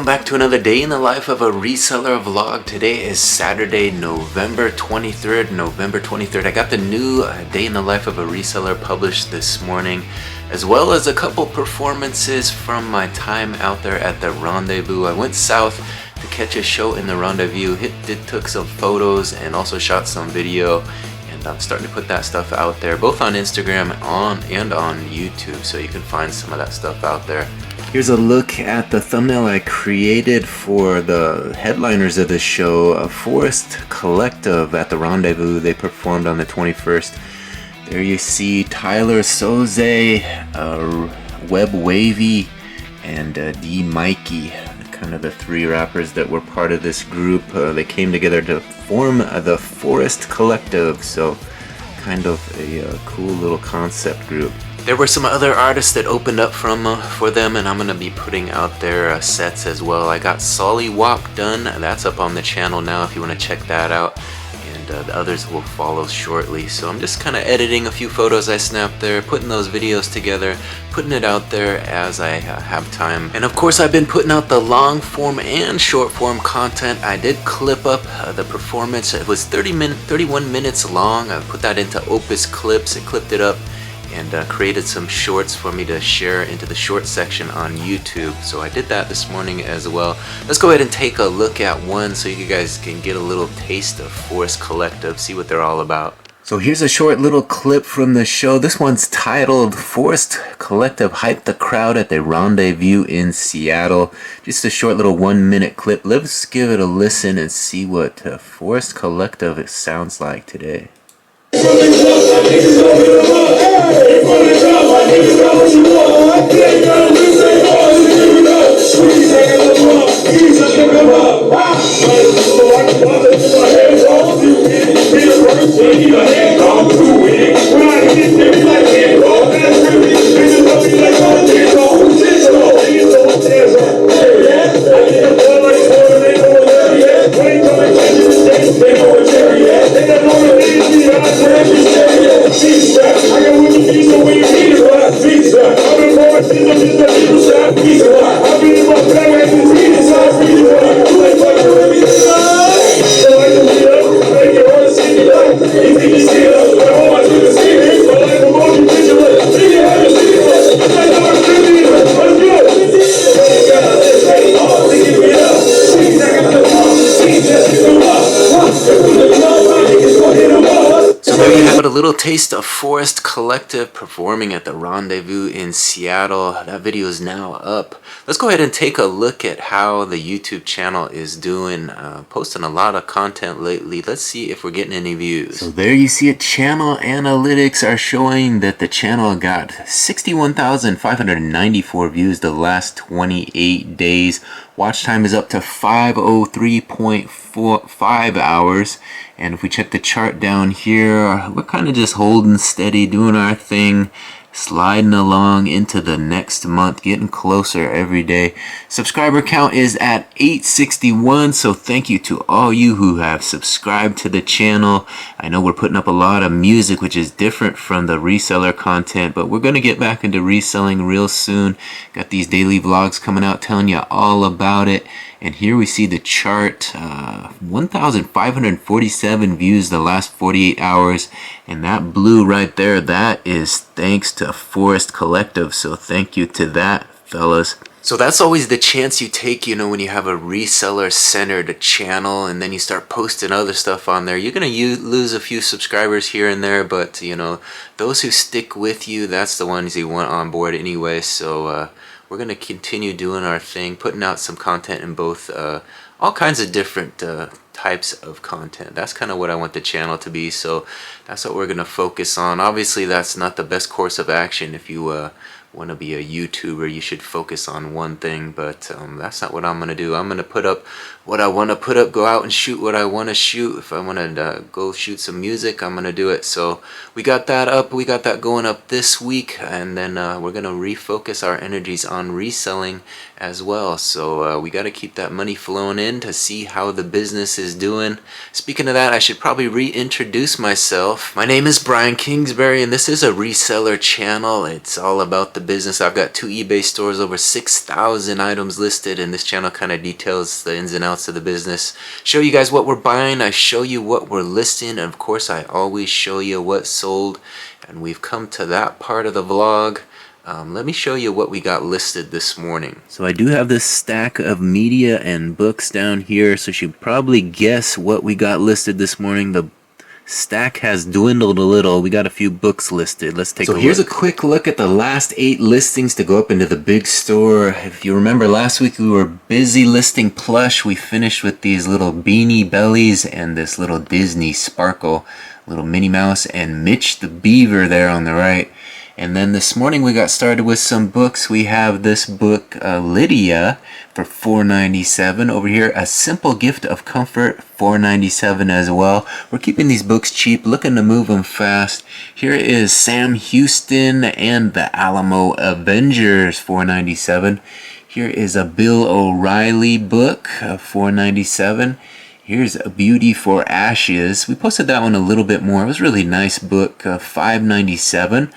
welcome back to another day in the life of a reseller vlog. Today is Saturday, November 23rd. I got the new day in the life of a reseller published this morning, as well as a couple performances from my time out there at the Rendezvous. I went south to catch a show in the Rendezvous, took some photos and also shot some video, and I'm starting to put that stuff out there both on Instagram and on YouTube, so you can find some of that stuff out there. Here's a look at the thumbnail I created for the headliners of the show, a Forest Collective at the Rendezvous. They performed on the 21st. There you see Tyler Soze, Web Wavy, and D Mikey, kind of the three rappers that were part of this group. They came together to form the Forest Collective, so kind of a cool little concept group. There were some other artists that opened up for them, and I'm going to be putting out their sets as well. I got Solly Walk done. That's up on the channel now if you want to check that out. And the others will follow shortly. So I'm just kind of editing a few photos I snapped there, putting those videos together, putting it out there as I have time. And of course I've been putting out the long form and short form content. I did clip up the performance. It was 31 minutes long. I put that into Opus Clips and clipped it up, and created some shorts for me to share into the short section on YouTube. So I did that this morning as well. Let's go ahead and take a look at one so you guys can get a little taste of Forest Collective, see what they're all about. So here's a short little clip from the show. This one's titled Forest Collective Hype the Crowd at the Rendezvous in Seattle. Just a short little 1-minute clip. Let's give it a listen and see what Forest Collective sounds like today. A little taste of Forest Collective performing at the Rendezvous in Seattle. That video is now up. Let's go ahead and take a look at how the YouTube channel is doing. Posting a lot of content lately. Let's see if we're getting any views. So there you see it. Channel analytics are showing that the channel got 61,594 views the last 28 days. Watch time is up to 503.45 hours. And if we check the chart down here, we're kind of just holding steady, doing our thing, sliding along into the next month, getting closer every day. Subscriber count is at 861, so thank you to all you who have subscribed to the channel. I know we're putting up a lot of music, which is different from the reseller content, but we're going to get back into reselling real soon. Got these daily vlogs coming out telling you all about it. And here we see the chart, 1,547 views the last 48 hours. And that blue right there, that is thanks to Forest Collective. So thank you to that, fellas. So that's always the chance you take, you know, when you have a reseller-centered channel and then you start posting other stuff on there. You're going to lose a few subscribers here and there, but, you know, those who stick with you, that's the ones you want on board anyway. So, we're going to continue doing our thing, putting out some content in both, all kinds of different types of content. That's kind of what I want the channel to be, so that's what we're going to focus on. Obviously, that's not the best course of action. If you want to be a YouTuber, you should focus on one thing, but that's not what I'm going to do. I'm going to put up what I want to put up, go out and shoot what I want to shoot. If I want to go shoot some music, I'm going to do it. So we got that up, we got that going up this week, and then we're going to refocus our energies on reselling as well. So we got to keep that money flowing in to see how the business is doing. Speaking of that, I should probably reintroduce myself. My name is Brian Kingsbury, and this is a reseller channel. It's all about the business. I've got 2 eBay stores, over 6,000 items listed, and this channel kind of details the ins and outs of the business. Show you guys what we're buying, I show you what we're listing, and of course I always show you what sold. And we've come to that part of the vlog. Let me show you what we got listed this morning. So I do have this stack of media and books down here, so you should probably guess what we got listed this morning. The stack has dwindled a little. We got a few books listed. Let's take a look. So here's a quick look at the last 8 listings to go up into the big store. If you remember last week we were busy listing plush. We finished with these little beanie bellies and this little Disney sparkle, little Minnie Mouse and Mitch the Beaver there on the right. And then this morning we got started with some books. We have this book, Lydia, for $4.97. Over here, A Simple Gift of Comfort, $4.97 as well. We're keeping these books cheap, looking to move them fast. Here is Sam Houston and the Alamo Avengers, $4.97. Here is a Bill O'Reilly book, $4.97. Here's A Beauty for Ashes. We posted that one a little bit more. It was a really nice book, $5.97.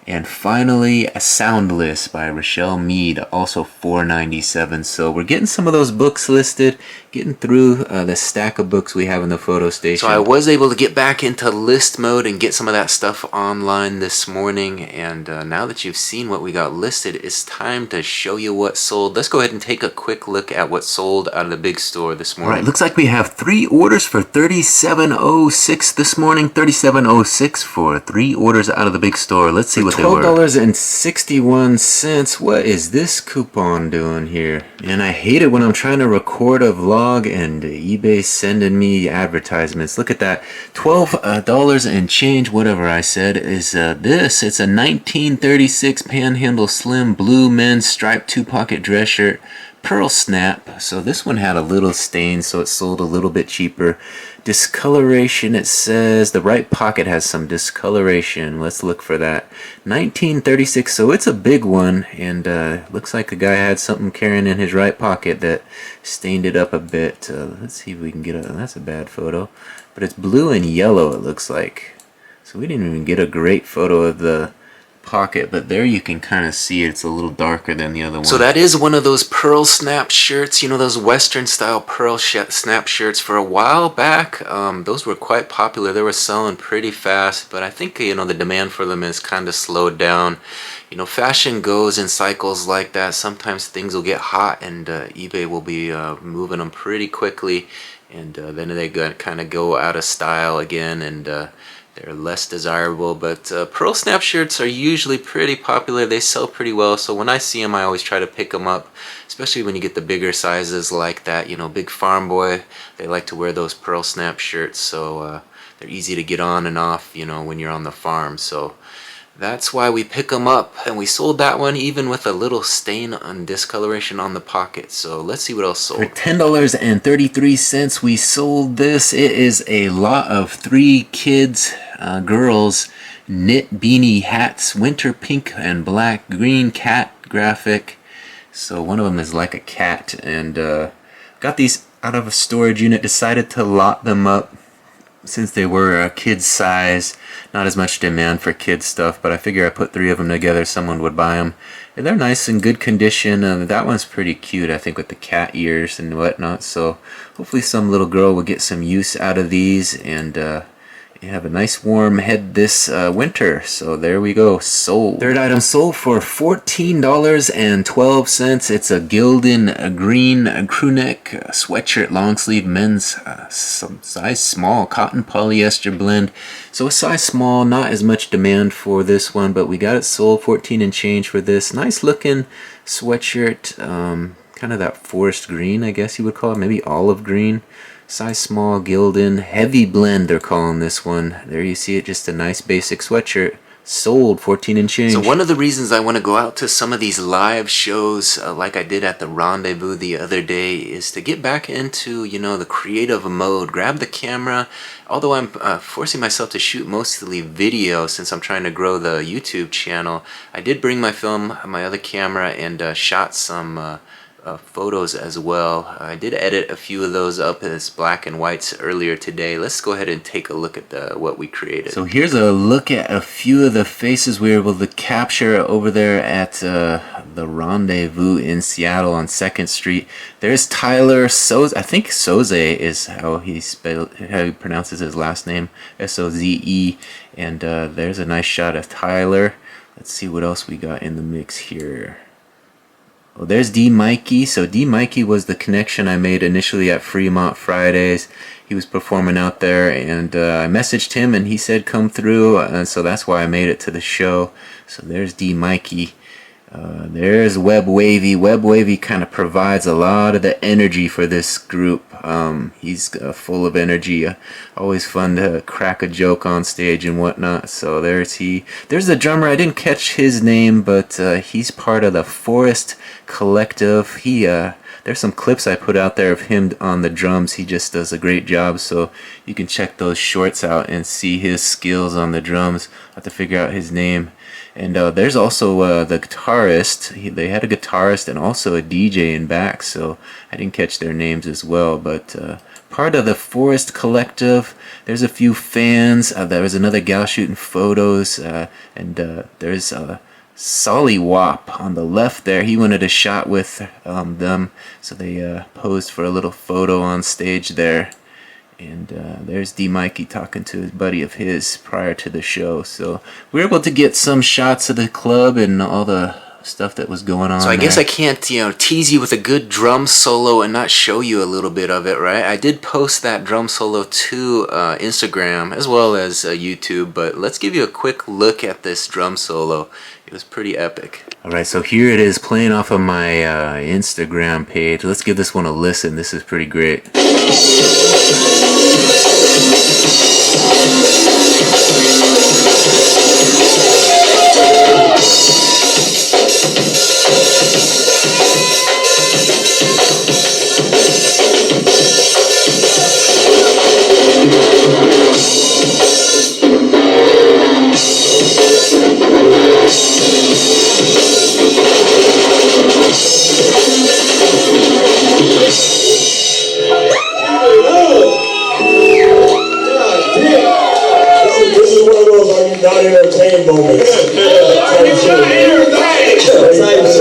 And finally, A Soundless by Rochelle Mead, also $4.97. So we're getting some of those books listed, getting through the stack of books we have in the photo station. So I was able to get back into list mode and get some of that stuff online this morning. And now that you've seen what we got listed, it's time to show you what sold. Let's go ahead and take a quick look at what sold out of the big store this morning. All right, looks like we have 3 orders for $37.06 this morning. $37.06 for 3 orders out of the big store. Let's see what $12.61. What is this coupon doing here? And I hate it when I'm trying to record a vlog and eBay sending me advertisements. Look at that. $12 and change, whatever I said, is this. It's a 1936 Panhandle Slim blue men's striped 2-pocket dress shirt. Pearl snap. So this one had a little stain, so it sold a little bit cheaper. Discoloration, it says the right pocket has some discoloration. Let's look for that. 1936, so it's a big one, and looks like the guy had something carrying in his right pocket that stained it up a bit. Let's see if we can get a, that's a bad photo, but it's blue and yellow it looks like. So we didn't even get a great photo of the pocket, but there you can kind of see it's a little darker than the other one. So that is one of those pearl snap shirts, you know, those western style pearl snap shirts. For a while back, those were quite popular. They were selling pretty fast, but I think, you know, the demand for them is kind of slowed down. You know, fashion goes in cycles like that. Sometimes things will get hot and eBay will be moving them pretty quickly, and then they kind of go out of style again, and they're less desirable. But pearl snap shirts are usually pretty popular. They sell pretty well, so when I see them I always try to pick them up, especially when you get the bigger sizes like that. You know, big farm boy, they like to wear those pearl snap shirts, so they're easy to get on and off, you know, when you're on the farm. So that's why we pick them up, and we sold that one even with a little stain and discoloration on the pocket. So let's see what else sold. For $10.33 we sold this. It is a lot of 3 kids, girls, knit beanie hats, winter pink and black, green cat graphic. So one of them is like a cat, and got these out of a storage unit, decided to lot them up. Since they were a kid's size, not as much demand for kids stuff, but I figure I put 3 of them together, someone would buy them. And they're nice and good condition. That one's pretty cute, I think, with the cat ears and whatnot. So hopefully some little girl will get some use out of these, and have a nice warm head this winter. So there we go, sold. Third item sold for $14.12. It's a Gildan green crew neck sweatshirt, long sleeve, men's, some size small, cotton polyester blend. So a size small, not as much demand for this one, but we got it sold, 14 and change for this. Nice looking sweatshirt, kind of that forest green, I guess you would call it, maybe olive green. Size small, Gildan, heavy blend they're calling this one. There you see it, just a nice basic sweatshirt. Sold, 14 and change. So one of the reasons I want to go out to some of these live shows like I did at the Rendezvous the other day is to get back into, you know, the creative mode. Grab the camera. Although I'm forcing myself to shoot mostly video since I'm trying to grow the YouTube channel, I did bring my film, my other camera, and shot some photos as well. I did edit a few of those up as black and whites earlier today. Let's go ahead and take a look at what we created. So here's a look at a few of the faces we were able to capture over there at the Rendezvous in Seattle on 2nd Street. There's Tyler Soze. I think Soze is how he pronounces his last name, S-O-Z-E. And there's a nice shot of Tyler. Let's see what else we got in the mix here. Well, there's D. Mikey. So D. Mikey was the connection I made initially at Fremont Fridays. He was performing out there, and I messaged him, and he said come through, and so that's why I made it to the show. So there's D. Mikey. There's Web Wavy. Web Wavy kind of provides a lot of the energy for this group. He's full of energy. Always fun to crack a joke on stage and whatnot. So there's he. There's the drummer. I didn't catch his name, but he's part of the Forest Collective. There's some clips I put out there of him on the drums. He just does a great job, so you can check those shorts out and see his skills on the drums. I have to figure out his name. And there's also the guitarist. They had a guitarist and also a DJ in back, so I didn't catch their names as well. But part of the Forest Collective. There's a few fans. There was another gal shooting photos, and there's Solly Wop on the left there. He wanted a shot with them, so they posed for a little photo on stage there. And there's D. Mikey talking to his buddy of his prior to the show. So we were able to get some shots of the club and all the stuff that was going on. So I guess I can't, tease you with a good drum solo and not show you a little bit of it, right? I did post that drum solo to Instagram as well as YouTube, but let's give you a quick look at this drum solo. It was pretty epic. Alright, so here it is playing off of my Instagram page. Let's give this one a listen. This is pretty great.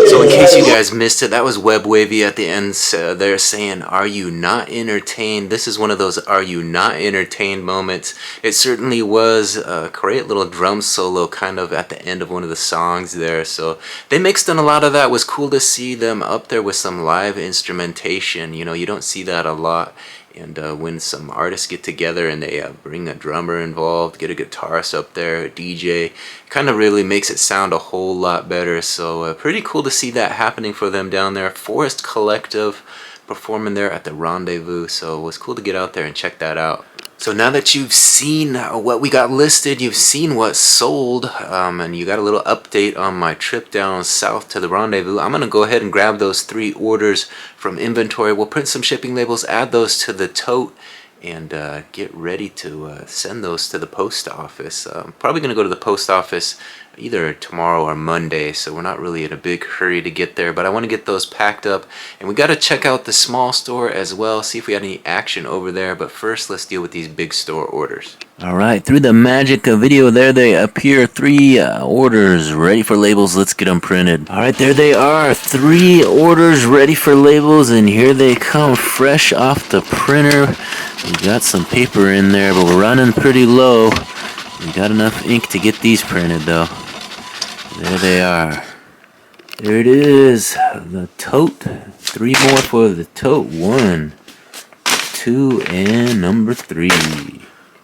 So in case you guys missed it, that was Web Wavy at the end. They're saying, "Are you not entertained?" This is one of those "Are you not entertained?" moments. It certainly was a great little drum solo kind of at the end of one of the songs there. So they mixed in a lot of that. It was cool to see them up there with some live instrumentation. You don't see that a lot. And when some artists get together and they bring a drummer involved, get a guitarist up there, a DJ, kind of really makes it sound a whole lot better. So pretty cool to see that happening for them down there. Forest Collective performing there at the Rendezvous. So it was cool to get out there and check that out. So now that you've seen what we got listed, you've seen what sold, and you got a little update on my trip down south to the Rendezvous, I'm going to go ahead and grab those 3 orders from inventory. We'll print some shipping labels, add those to the tote, and get ready to send those to the post office. I'm probably going to go to the post office either tomorrow or Monday, so we're not really in a big hurry to get there, but I want to get those packed up. And we got to check out the small store as well, see if we had any action over there. But first, let's deal with these big store orders. Alright, through the magic of video, there they appear. 3 orders ready for labels. Let's get them printed. Alright, there they are. 3 orders ready for labels, and here they come fresh off the printer. We got some paper in there, but we're running pretty low. We got enough ink to get these printed though. There they are. There it is. The tote. 3 more for the tote. 1, 2, and number 3.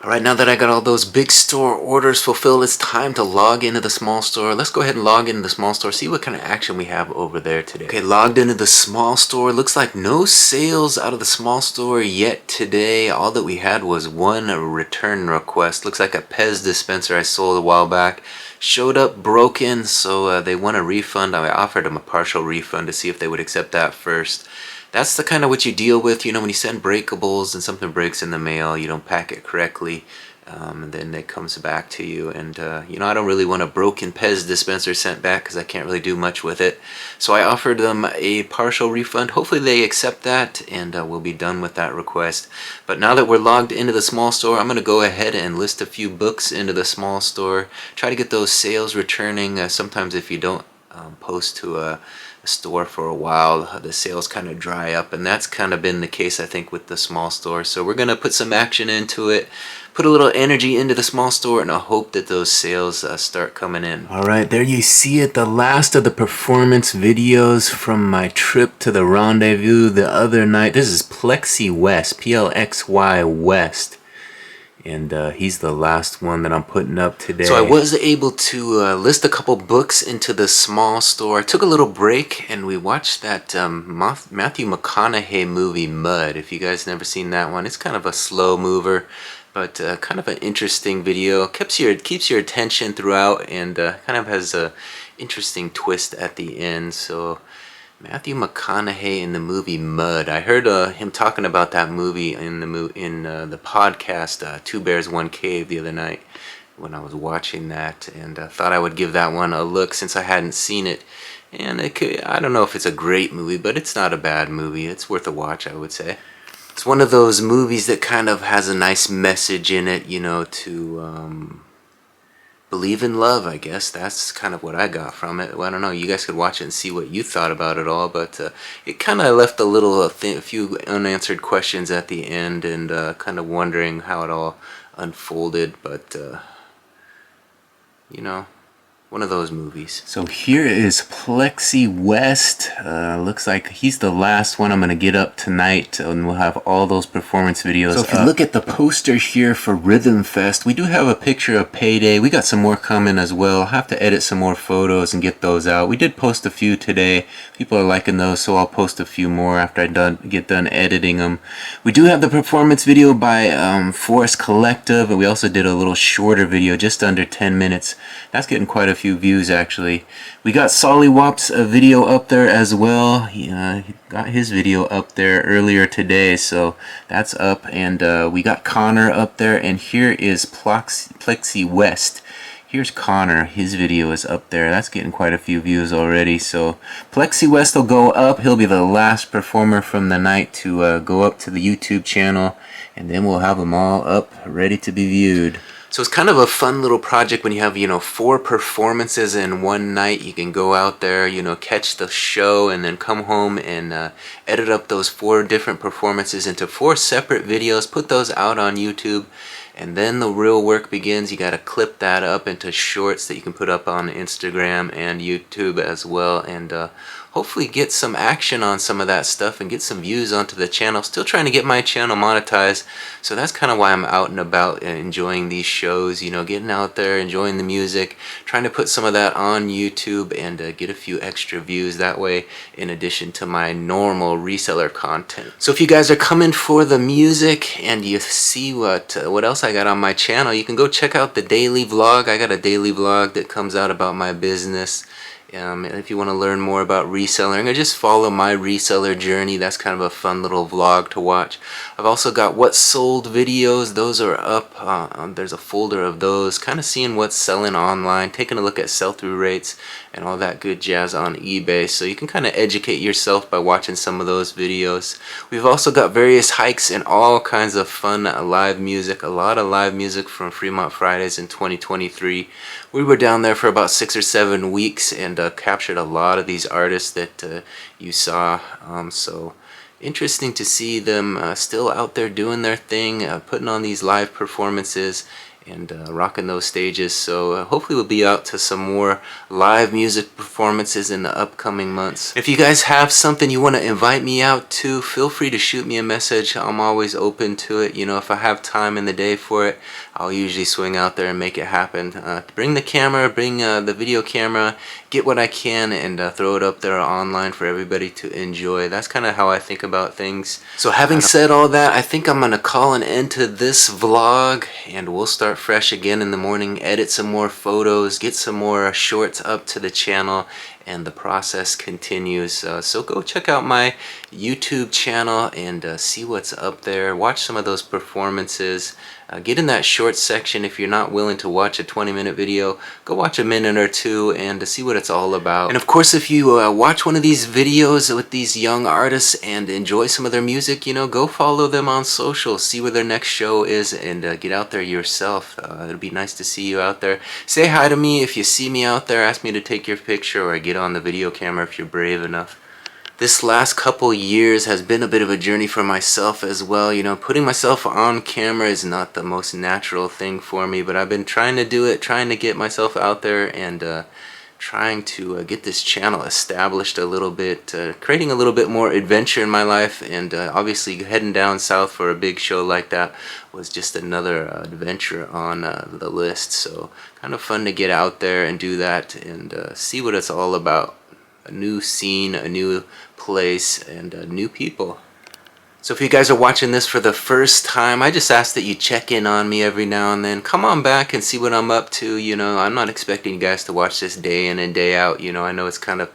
Alright, now that I got all those big store orders fulfilled, it's time to log into the small store. Let's go ahead and log into the small store, see what kind of action we have over there today. Okay, logged into the small store. Looks like no sales out of the small store yet today. All that we had was 1 return request. Looks like a Pez dispenser I sold a while back showed up broken, so they want a refund. I offered them a partial refund to see if they would accept that first. That's the kind of what you deal with, when you send breakables and something breaks in the mail, you don't pack it correctly. and then it comes back to you. And you know, I don't really want a broken Pez dispenser sent back because I can't really do much with it. So I offered them a partial refund. Hopefully they accept that, and we'll be done with that request. But now that we're logged into the small store, I'm going to go ahead and list a few books into the small store. Try to get those sales returning. Sometimes if you don't post to a store for a while, the sales kind of dry up, and that's kind of been the case, I think, with the small store. So we're gonna put some action into it, put a little energy into the small store, and I hope that those sales start coming in. All right, there you see it, the last of the performance videos from my trip to the Rendezvous the other night. This is Plexi West, Plxy West. And he's the last one that I'm putting up today. So I was able to list a couple books into the small store. I took a little break and we watched that Matthew McConaughey movie Mud. If you guys never seen that one, it's kind of a slow mover, but kind of an interesting video. Keeps your attention throughout, and kind of has a interesting twist at the end. So Matthew McConaughey in the movie Mud. I heard him talking about that movie in the podcast Two Bears One Cave the other night when I was watching that, and I thought I would give that one a look since I hadn't seen it. And I don't know if it's a great movie, but it's not a bad movie. It's worth a watch, I would say. It's one of those movies that kind of has a nice message in it, you know, to believe in love, I guess. That's kind of what I got from it. Well, I don't know. You guys could watch it and see what you thought about it all, but it kind of left a few unanswered questions at the end, and kind of wondering how it all unfolded. But you know, one of those movies. So here is Plexi West. Looks like he's the last one I'm going to get up tonight, and we'll have all those performance videos. So if you look at the poster here for Rhythm Fest, we do have a picture of Payday. We got some more coming as well. I'll have to edit some more photos and get those out. We did post a few today. People are liking those, so I'll post a few more after I get done editing them. We do have the performance video by Forest Collective, and we also did a little shorter video, just under 10 minutes. That's getting quite a few views, actually. We got Solly Wop's video up there as well. He got his video up there earlier today, so that's up. And we got Connor up there, and here is Plexi West. Here's Connor. His video is up there. That's getting quite a few views already. So Plexi West will go up. He'll be the last performer from the night to go up to the YouTube channel, and then we'll have them all up, ready to be viewed. So it's kind of a fun little project when you have, 4 performances in one night. You can go out there, catch the show, and then come home and edit up those 4 different performances into 4 separate videos, put those out on YouTube, and then the real work begins. You got to clip that up into shorts that you can put up on Instagram and YouTube as well, and hopefully get some action on some of that stuff and get some views onto the channel. Still trying to get my channel monetized, so that's kind of why I'm out and about enjoying these shows, getting out there, enjoying the music, trying to put some of that on YouTube and get a few extra views that way, in addition to my normal reseller content. So if you guys are coming for the music and you see what else I got on my channel, you can go check out the daily vlog. I got a daily vlog that comes out about my business. If you want to learn more about reselling or just follow my reseller journey, that's kind of a fun little vlog to watch. I've also got what sold videos. Those are up. There's a folder of those, kind of seeing what's selling online, taking a look at sell-through rates and all that good jazz on eBay, so you can kind of educate yourself by watching some of those videos. We've also got various hikes and all kinds of fun live music, a lot of live music from Fremont Fridays in 2023. We were down there for about 6 or 7 weeks and captured a lot of these artists that you saw. So interesting to see them still out there doing their thing, putting on these live performances and rocking those stages. So hopefully we'll be out to some more live music performances in the upcoming months. If you guys have something you want to invite me out to, feel free to shoot me a message. I'm always open to it. If I have time in the day for it, I'll usually swing out there and make it happen. Bring the camera, bring the video camera, get what I can, and throw it up there online for everybody to enjoy. That's kind of how I think about things. So having said all that, I think I'm going to call an end to this vlog, and we'll start fresh again in the morning, edit some more photos, get some more shorts up to the channel, and the process continues. So go check out my YouTube channel and see what's up there. Watch some of those performances. Get in that short section. If you're not willing to watch a 20-minute video, go watch a minute or two and to see what it's all about. And of course, if you watch one of these videos with these young artists and enjoy some of their music, you know, go follow them on social, see where their next show is, and get out there yourself. It'll be nice to see you out there. Say hi to me if you see me out there. Ask me to take your picture or get on the video camera if you're brave enough. This last couple years has been a bit of a journey for myself as well. You know, putting myself on camera is not the most natural thing for me, but I've been trying to do it, trying to get myself out there and trying to get this channel established a little bit, creating a little bit more adventure in my life, and obviously heading down south for a big show like that was just another adventure on the list. So kind of fun to get out there and do that and see what it's all about. A new scene, a new place, and new people. So if you guys are watching this for the first time, I just ask that you check in on me every now and then. Come on back and see what I'm up to. You know, I'm not expecting you guys to watch this day in and day out. You know, I know it's kind of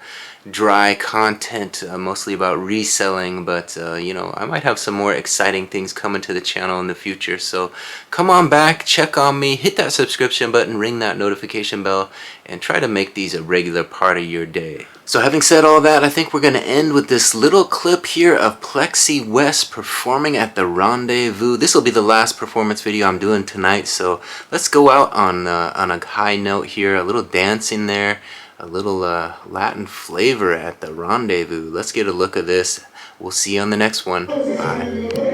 dry content, mostly about reselling, but you know, I might have some more exciting things coming to the channel in the future. So come on back, check on me, hit that subscription button, ring that notification bell, and try to make these a regular part of your day. So having said all that, I think we're going to end with this little clip here of Plexi West performing at the Rendezvous. This will be the last performance video I'm doing tonight, so let's go out on a high note here, a little dancing there, a little Latin flavor at the Rendezvous. Let's get a look at this. We'll see you on the next one. Bye.